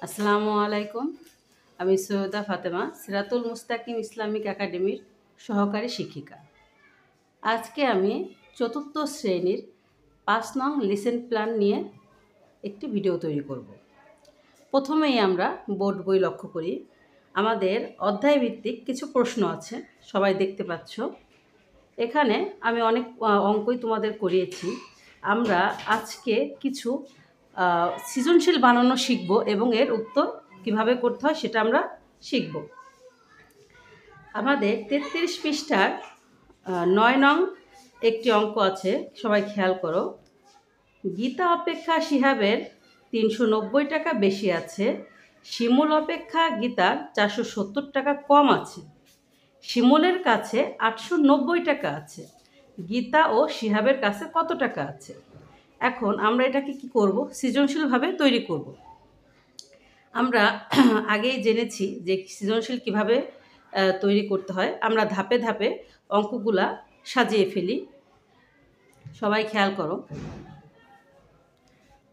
আসসালামু আলাইকুম। আমি সৈয়দা ফাতেমা, সিরাতুল মুস্তাকিম ইসলামিক একাডেমির সহকারী শিক্ষিকা। আজকে আমি চতুর্থ শ্রেণীর ৫ নং লিসেন প্ল্যান নিয়ে একটি ভিডিও তৈরি করব। প্রথমেই আমরা বোর্ড বই লক্ষ্য করি। আমাদের অধ্যায়ভিত্তিক কিছু প্রশ্ন আছে, সবাই দেখতে পাচ্ছ। এখানে আমি অনেক অঙ্কই তোমাদের করিয়েছি। আমরা আজকে কিছু সৃজনশীল বানানো শিখব এবং এর উত্তর কিভাবে করতে হয় সেটা আমরা শিখব। আমাদের ৩৩ পৃষ্ঠার ৯ নং একটি অঙ্ক আছে, সবাই খেয়াল করো। গীতা অপেক্ষা শিহাবের ৩৯০ টাকা বেশি আছে, শিমুল অপেক্ষা গীতার ৪৭০ টাকা কম আছে। শিমুলের কাছে ৮৯০ টাকা আছে, গীতা ও শিহাবের কাছে কত টাকা আছে? এখন আমরা এটাকে কি করব? সৃজনশীলভাবে তৈরি করব। আমরা আগেই জেনেছি যে সৃজনশীল কিভাবে তৈরি করতে হয়। আমরা ধাপে ধাপে অঙ্কগুলা সাজিয়ে ফেলি। সবাই খেয়াল করো।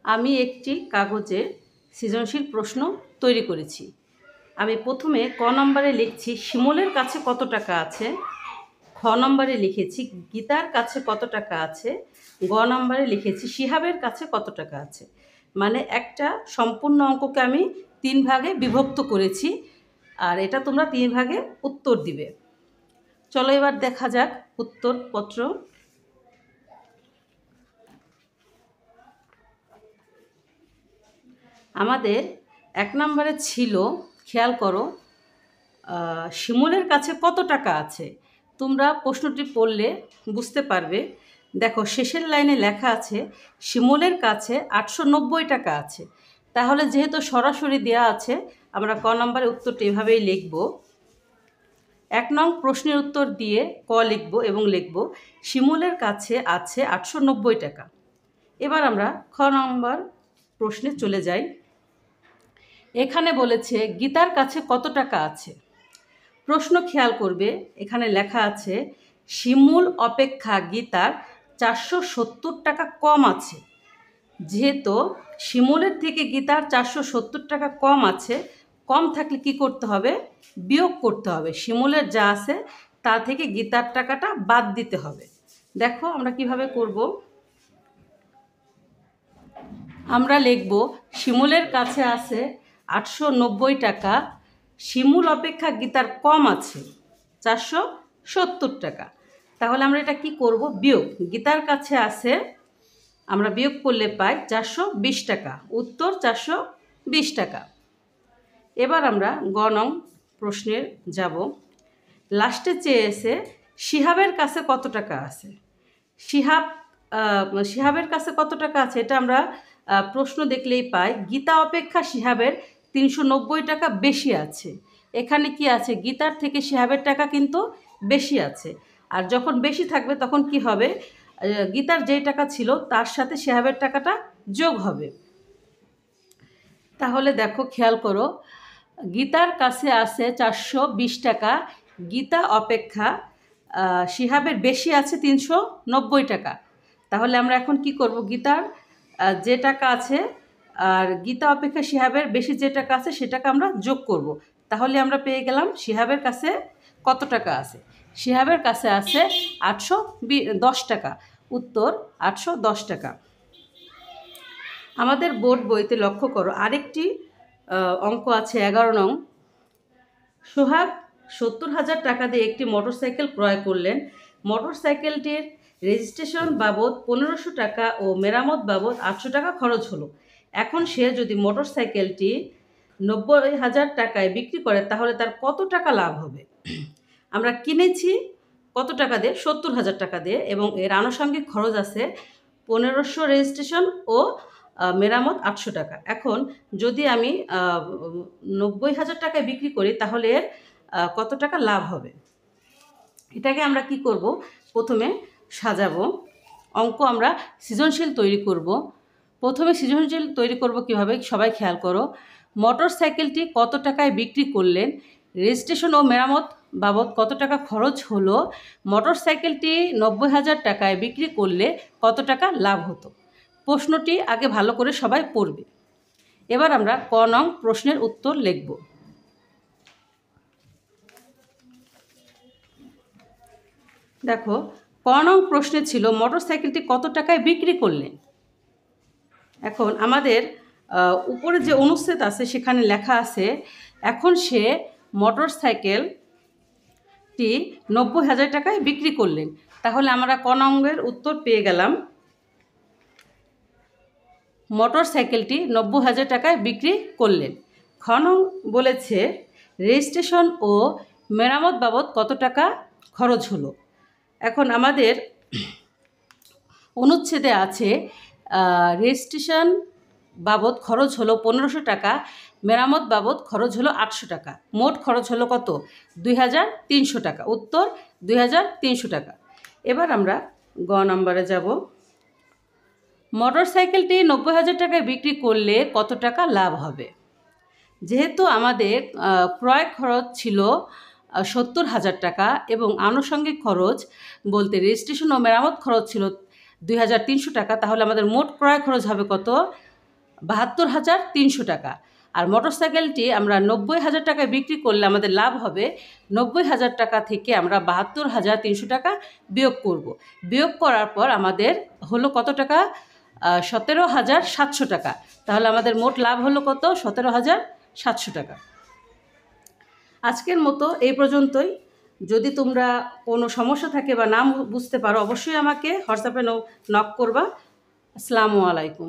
আমি একটি কাগজে সৃজনশীল প্রশ্ন তৈরি করেছি। আমি প্রথমে ক নম্বরে লিখছি শিমুলের কাছে কত টাকা আছে, খ নম্বরে লিখেছি গীতার কাছে কত টাকা আছে, গ নম্বরে লিখেছি শিহাবের কাছে কত টাকা আছে। মানে একটা সম্পূর্ণ অঙ্ককে আমি 3 ভাগে বিভক্ত করেছি, আর এটা তোমরা 3 ভাগে উত্তর দিবে। চলো এবার দেখা যাক উত্তরপত্র। আমাদের 1 নম্বরে ছিল, খেয়াল করো, শিমুলের কাছে কত টাকা আছে। তোমরা প্রশ্নটি পড়লে বুঝতে পারবে। দেখো শেষের লাইনে লেখা আছে শিমুলের কাছে ৮৯০ টাকা আছে। তাহলে যেহেতু সরাসরি দেওয়া আছে, আমরা ক নম্বরে উত্তরটি এভাবেই লিখব। 1 নং প্রশ্নের উত্তর দিয়ে ক লিখব এবং লিখব শিমুলের কাছে আছে ৮৯০ টাকা। এবার আমরা খ নম্বর প্রশ্নে চলে যাই। এখানে বলেছে গীতার কাছে কত টাকা আছে। প্রশ্ন খেয়াল করবে, এখানে লেখা আছে শিমুল অপেক্ষা গীতার ৪৭০ টাকা কম আছে। যেহেতু শিমুলের থেকে গীতার ৪৭০ টাকা কম আছে, কম থাকলে কি করতে হবে? বিয়োগ করতে হবে। শিমুলের যা আছে তা থেকে গীতার টাকাটা বাদ দিতে হবে। দেখো আমরা কিভাবে করব। আমরা লিখব শিমুলের কাছে আছে ৮৯০ টাকা, শিমুল অপেক্ষা গীতার কম আছে ৪৭০ টাকা। তাহলে আমরা এটা কি করব? বিয়োগ। গীতার কাছে আছে, আমরা বিয়োগ করলে পাই ৪২০ টাকা। উত্তর ৪২০ টাকা। এবার আমরা গ নং প্রশ্নের যাব। লাস্টে চেয়েছে শিহাবের কাছে কত টাকা আছে। শিহাবের কাছে কত টাকা আছে এটা আমরা প্রশ্ন দেখলেই পাই গীতা অপেক্ষা শিহাবের ৩৯০ টাকা বেশি আছে। এখানে কি আছে? গীতার থেকে শিহাবের টাকা কিন্তু বেশি আছে। আর যখন বেশি থাকবে তখন কি হবে? গীতার যেই টাকা ছিল তার সাথে শিহাবের টাকাটা যোগ হবে। তাহলে দেখো খেয়াল করো, গীতার কাছে আছে ৪২০ টাকা, গীতা অপেক্ষা শিহাবের বেশি আছে ৩৯০ টাকা। তাহলে আমরা এখন কি করব? গীতার যে টাকা আছে আর গীতা অপেক্ষা শিহাবের বেশি যে টাকা আছে সেটাকে আমরা যোগ করব। তাহলে আমরা পেয়ে গেলাম শিহাবের কাছে কত টাকা আছে। শিহাবের কাছে আছে ৮১০ টাকা। উত্তর ৮১০ টাকা। আমাদের বোর্ড বইতে লক্ষ্য করো, আরেকটি অঙ্ক আছে ১১ নং। সোহাগ ৭০,০০০ টাকা দিয়ে একটি মোটরসাইকেল ক্রয় করলেন। মোটরসাইকেলটির রেজিস্ট্রেশন বাবদ ১৫০০ টাকা ও মেরামত বাবদ ৮০০ টাকা খরচ হলো। এখন সে যদি মোটরসাইকেলটি ৯০,০০০ টাকায় বিক্রি করে তাহলে তার কত টাকা লাভ হবে? আমরা কিনেছি কত টাকা দিয়ে? ৭০,০০০ টাকা দিয়ে, এবং এর আনুষঙ্গিক খরচ আছে ১৫০০ রেজিস্ট্রেশন ও মেরামত ৮০০ টাকা। এখন যদি আমি ৯০,০০০ টাকায় বিক্রি করি তাহলে এর কত টাকা লাভ হবে? এটাকে আমরা কি করব? প্রথমে সাজাবো। অঙ্ক আমরা সৃজনশীল তৈরি করব। প্রথমে সৃজনশীল তৈরি করব কিভাবে? সবাই খেয়াল করো। মোটর সাইকেলটি কত টাকায় বিক্রি করলেন, রেজিস্ট্রেশন ও মেরামত বাবদ কত টাকা খরচ হলো, মোটর সাইকেলটি ৯০,০০০ টাকায় বিক্রি করলে কত টাকা লাভ হতো। প্রশ্নটি আগে ভালো করে সবাই পড়বে। এবার আমরা ক নং প্রশ্নের উত্তর লিখব। দেখো, ক নং প্রশ্নে ছিল মোটরসাইকেলটি কত টাকায় বিক্রি করলেন। এখন আমাদের উপরে যে অনুচ্ছেদ আছে সেখানে লেখা আছে এখন সে মোটরসাইকেলটি 90,000 টাকায় বিক্রি করলেন। তাহলে আমরা ক নংয়ের উত্তর পেয়ে গেলাম, মোটরসাইকেলটি 90,000 টাকায় বিক্রি করলেন। খ নং বলেছে রেজিস্ট্রেশন ও মেরামত বাবদ কত টাকা খরচ হলো। এখন আমাদের অনুচ্ছেদে আছে রেজিস্ট্রেশন বাবদ খরচ হলো 1500 টাকা, মেরামত বাবদ খরচ হলো 800 টাকা, মোট খরচ হলো কত? 2300 টাকা। উত্তর 2300 টাকা। এবার আমরা গ নম্বরে যাব। মোটরসাইকেলটি 90,000 টাকায় বিক্রি করলে কত টাকা লাভ হবে। যেহেতু আমাদের ক্রয় খরচ ছিল 70,000 টাকা এবং আনুষঙ্গিক খরচ বলতে রেজিস্ট্রেশন ও মেরামত খরচ ছিল 2300 টাকা, তাহলে আমাদের মোট ক্রয় খরচ হবে কত? 72,300 টাকা। আর মোটরসাইকেলটি আমরা 90,000 টাকায় বিক্রি করলে আমাদের লাভ হবে 90,000 টাকা থেকে আমরা 72,300 টাকা বিয়োগ করব। বিয়োগ করার পর আমাদের হলো কত টাকা? 17,700 টাকা। তাহলে আমাদের মোট লাভ হলো কত? 17,700 টাকা। আজকের মতো এই পর্যন্তই। যদি তোমরা কোনো সমস্যা থাকে বা নাম বুঝতে পারো অবশ্যই আমাকে হোয়াটসঅ্যাপে নক করবা। আসসালামু আলাইকুম।